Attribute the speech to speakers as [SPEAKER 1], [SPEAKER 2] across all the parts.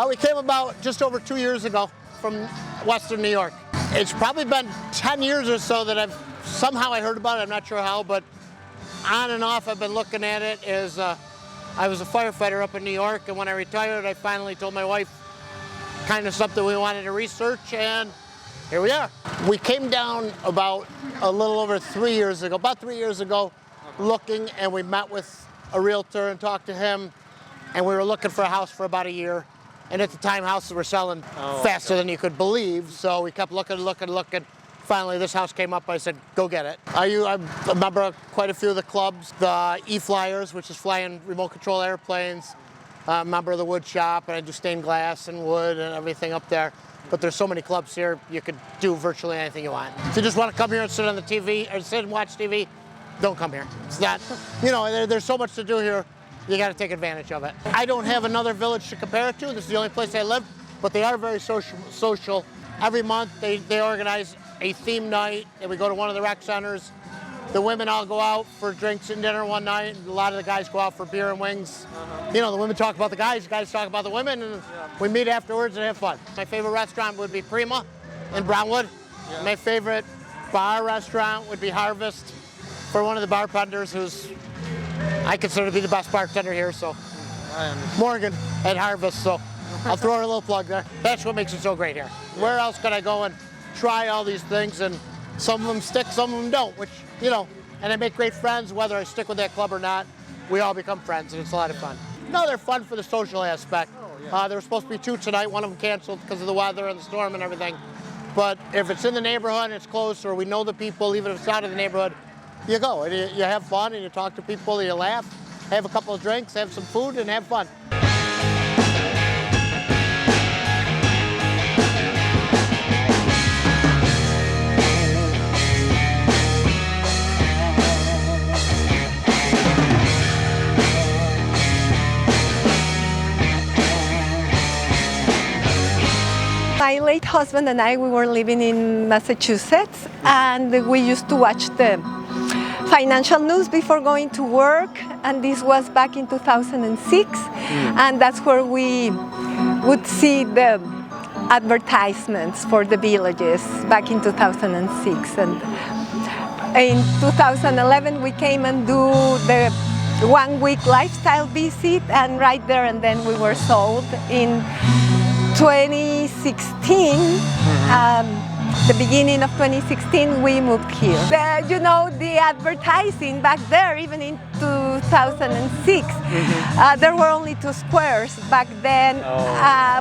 [SPEAKER 1] We came about just over 2 years ago from Western New York. It's probably been 10 years or so that somehow I heard about it, I'm not sure how, but on and off I've been looking at it as I was a firefighter up in New York, and when I retired I finally told my wife kind of something we wanted to research, and here we are. We came down about a little over 3 years ago, looking, and we met with a realtor and talked to him, and we were looking for a house for about a year. And at the time, houses were selling faster than you could believe, so we kept looking. Finally, this house came up. I said, go get it. I'm a member of quite a few of the clubs. The E-Flyers, which is flying remote control airplanes. I'm a member of the wood shop, and I do stained glass and wood and everything up there. But there's so many clubs here, you could do virtually anything you want. If you just want to come here and sit on the TV, or sit and watch TV, don't come here. It's not, there's so much to do here. You got to take advantage of it. I don't have another village to compare it to. This is the only place I live, but they are very social. Every month they organize a theme night, and we go to one of the rec centers. The women all go out for drinks and dinner one night, and a lot of the guys go out for beer and wings. The women talk about the guys talk about the women, and we meet afterwards and have fun. My favorite restaurant would be Prima in Brownwood. Yeah. My favorite bar restaurant would be Harvest, for one of the bartenders who's I consider to be the best bartender here, so Morgan at Harvest, so I'll throw her a little plug there. That's what makes it so great here. Where else can I go and try all these things, and some of them stick, some of them don't, which, and I make great friends, whether I stick with that club or not. We all become friends, and it's a lot of fun. No, they're fun for the social aspect. There were supposed to be 2 tonight, one of them canceled because of the weather and the storm and everything. But if it's in the neighborhood and it's close, or we know the people, even if it's out of the neighborhood, you go and you have fun, and you talk to people, and you laugh, have a couple of drinks, have some food, and have fun.
[SPEAKER 2] My late husband and I, we were living in Massachusetts, and we used to watch the financial news before going to work, and this was back in 2006, and that's where we would see the advertisements for the villages back in 2006. And in 2011 we came and do the 1-week lifestyle visit, and right there and then we were sold. In 2016, the beginning of 2016, we moved here. The advertising back there, even in 2006, there were only 2 squares back then,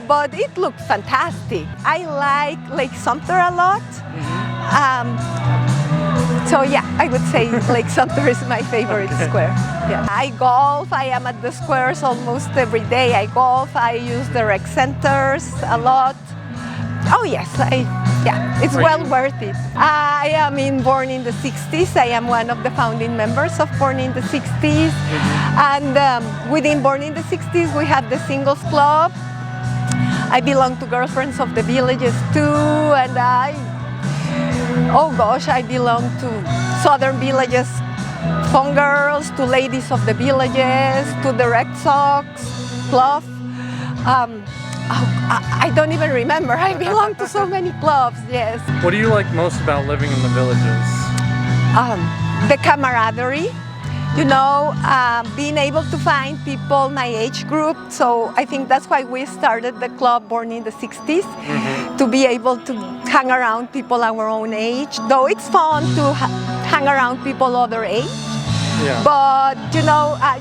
[SPEAKER 2] but it looked fantastic. I like Lake Sumter a lot. So yeah, I would say Lake Sumter is my favorite square. Yeah. I golf. I am at the squares almost every day. I golf. I use the rec centers a lot. Oh yes, it's well worth it. I am born in the 60s. I am one of the founding members of Born in the 60s. And within Born in the 60s, we have the Singles Club. I belong to Girlfriends of the Villages too, and I belong to Southern Villages Fun Girls, to Ladies of the Villages, to the Red Sox Club. I don't even remember. I belong to so many clubs, yes.
[SPEAKER 3] What do you like most about living in the villages?
[SPEAKER 2] The camaraderie, being able to find people my age group. So I think that's why we started the club Born in the 60s, to be able to hang around people our own age. Though it's fun to hang around people other age. Yeah. But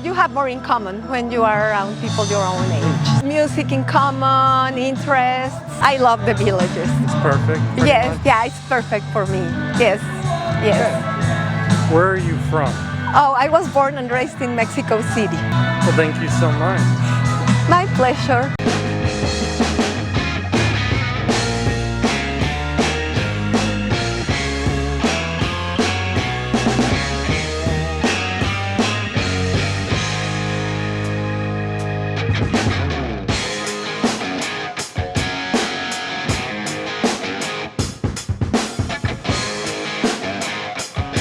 [SPEAKER 2] you have more in common when you are around people your own age. Music in common, interests. I love the villages.
[SPEAKER 3] It's perfect.
[SPEAKER 2] Yes, it's perfect for me. Yes.
[SPEAKER 3] Okay. Where are you from?
[SPEAKER 2] Oh, I was born and raised in Mexico City.
[SPEAKER 3] Well, thank you so much.
[SPEAKER 2] My pleasure.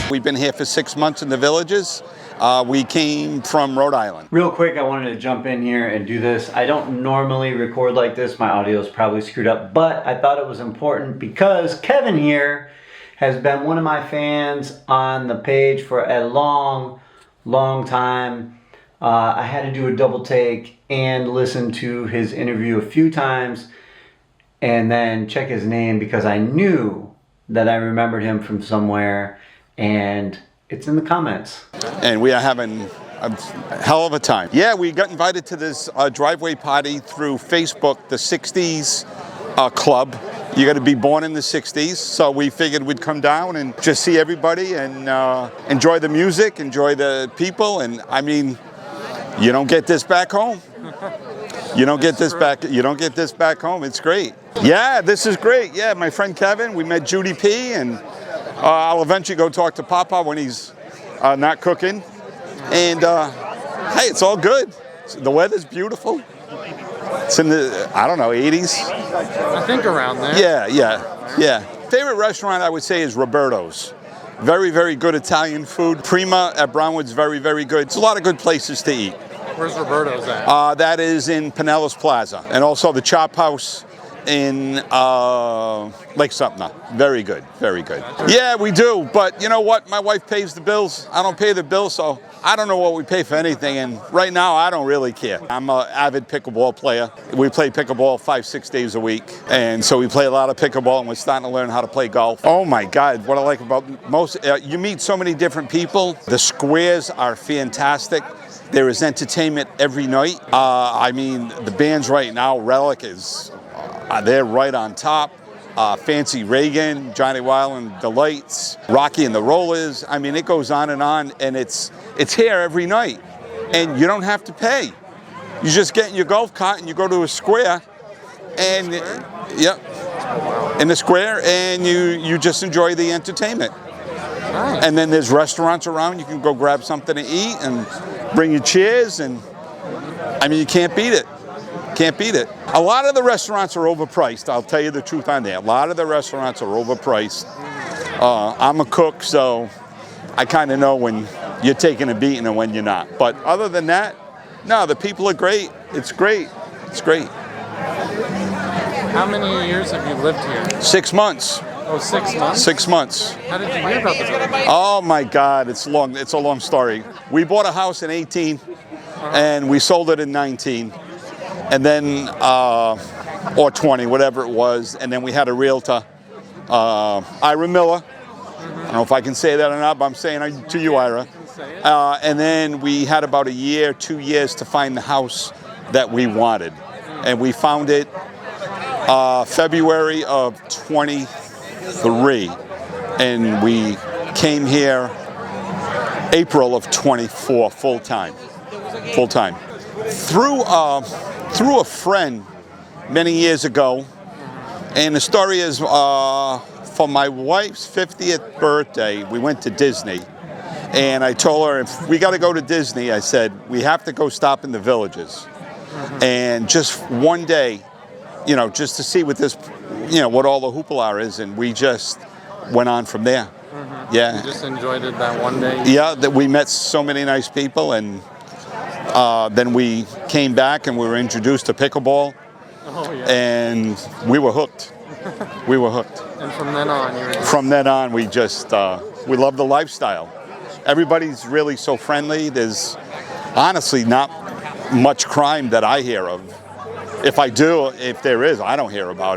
[SPEAKER 4] We've been here for 6 months in the villages, We came from Rhode Island.
[SPEAKER 5] Real quick, I wanted to jump in here and do this. I don't normally record like this. My audio is probably screwed up, but I thought it was important because Kevin here has been one of my fans on the page for a long time. I had to do a double take and listen to his interview a few times and then check his name because I knew that I remembered him from somewhere, and it's in the comments.
[SPEAKER 4] And we are having a hell of a time. Yeah, we got invited to this driveway party through Facebook, the 60s club. You got to be born in the 60s, so we figured we'd come down and just see everybody and enjoy the music, enjoy the people, and I mean, you don't get this back home. You don't get this back. You don't get this back home. It's great. Yeah, this is great. Yeah, my friend Kevin. We met Judy P, and I'll eventually go talk to Papa when he's not cooking. And hey, it's all good. The weather's beautiful. It's in the, I don't know, 80s.
[SPEAKER 3] I think around there.
[SPEAKER 4] Yeah. Favorite restaurant I would say is Roberto's. Very, very good Italian food. Prima at Brownwood's very, very good. It's a lot of good places to eat.
[SPEAKER 3] Where's Roberto's at?
[SPEAKER 4] That is in Pinellas Plaza. And also the Chop House in Lake Sumter. Very good, very good. Yeah, we do, but you know what? My wife pays the bills. I don't pay the bills, so I don't know what we pay for anything, and right now I don't really care. I'm an avid pickleball player. We play pickleball 5-6 days a week, and so we play a lot of pickleball, and we're starting to learn how to play golf. Oh my God, what I like about most, you meet so many different people. The squares are fantastic. There is entertainment every night. I mean, the bands right now, Relic is, they're right on top. Fancy Reagan, Johnny Wild and the Lights, Rocky and the Rollers. I mean, it goes on, and it's here every night. And you don't have to pay. You just get in your golf cart and you go to a square, and in the square, and you just enjoy the entertainment.
[SPEAKER 3] Nice.
[SPEAKER 4] And then there's restaurants around. You can go grab something to eat and bring your chairs, and I mean, you can't beat it. Can't beat it. A lot of the restaurants are overpriced. I'll tell you the truth on that. A lot of the restaurants are overpriced. I'm a cook, so I kind of know when you're taking a beating and when you're not. But other than that, no, the people are great. It's great. It's great.
[SPEAKER 3] How many years have you lived here?
[SPEAKER 4] 6 months.
[SPEAKER 3] Oh, 6 months?
[SPEAKER 4] 6 months.
[SPEAKER 3] How did you hear about this?
[SPEAKER 4] Oh my God, it's long. It's a long story. We bought a house in 18, and we sold it in 19. And then, or 20, whatever it was, and then we had a realtor, Ira Miller. I don't know if I can say that or not, but I'm saying it to you, Ira. And then we had about a year, 2 years to find the house that we wanted. And we found it February of 23, and we came here April of 24, full time. Through a friend many years ago, and the story is for my wife's 50th birthday, we went to Disney, and I told her, if we got to go to Disney, I said, we have to go stop in the villages, and just one day, you know, just to see what this, you know, what all the hoopla is, and we just went on from there. Yeah.
[SPEAKER 3] You just enjoyed it that one day?
[SPEAKER 4] Yeah, that we met so many nice people, and then we came back and we were introduced to pickleball, and we were hooked. We were hooked.
[SPEAKER 3] And from then on, you were just...
[SPEAKER 4] From then on, we just, we love the lifestyle. Everybody's really so friendly. There's honestly not much crime that I hear of. If I do, if there is, I don't hear about it.